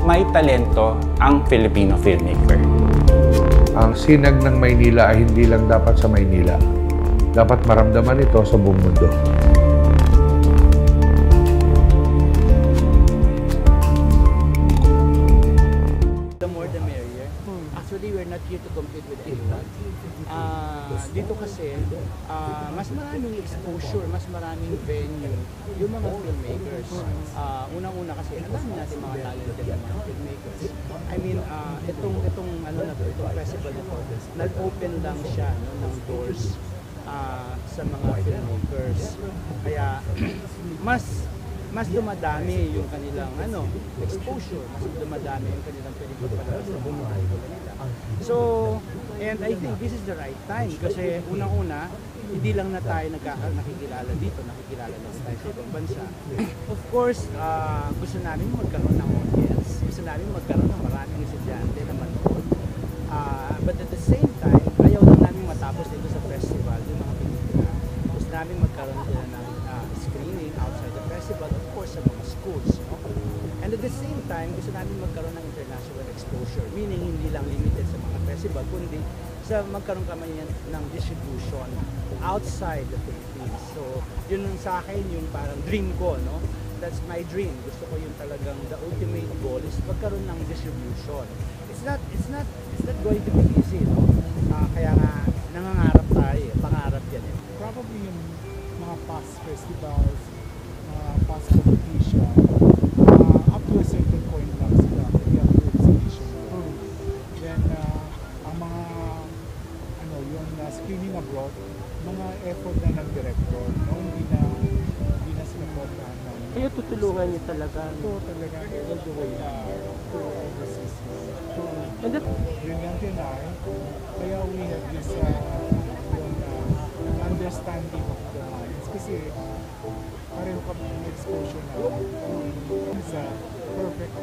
may talento ang Filipino filmmaker. Ang sinag ng Maynila ay hindi lang dapat sa Maynila. Dapat maramdaman ito sa buong mundo. The more the merrier. Actually, we're not here to compete with anyone. Dito kasi, mas maraming exposure, mas maraming venue yung mga filmmakers. Unang-una kasi, ang dami natin mga talented na mga filmmakers. I mean, itong festival na to, nag-open lang siya ng doors sa mga filmmakers. Kaya, mas dumadami yung kanilang exposure, mas dumadami yung kanilang pelikula palabas na bumuhay nila. So, and I think this is the right time kasi unang-una, hindi lang na tayo nakikilala dito, nakikilala na tayo sa ibang bansa. Of course, gusto namin magkaroon ng audience, gusto namin magkaroon ng maraming estudyante na manood. But at the same time, ayaw lang namin matapos dito sa festival yung mga pelikula. Gusto namin magkaroon sila ng screening outside the festival, of course, sa mga schools. No? And at the same time, gusto namin magkaroon ng international exposure, meaning hindi lang limited sa mga festival, kundi sa magkaroon kami ng distribution outside the Philippines. So, yun sa akin yung parang dream ko, no? That's my dream. Gusto ko yung talagang the ultimate goal is magkaroon ng distribution. It's not going to be easy, no? Kaya nga nangangarap tayo, pangarap yan eh. Probably yung mga past festivals, mga past competition, up to a certain point lang sila, maybe up to exhibition. Then, ang mga, yung screening abroad, mga effort na ng director, no? Hindi na sila portahan na. Kaya tutulungan niyo talaga. Ito talaga, all the way to overseas. And that, Brilliant yun kaya we have this understanding of the lines. Kasi pareho kami ng exposure na it's a perfect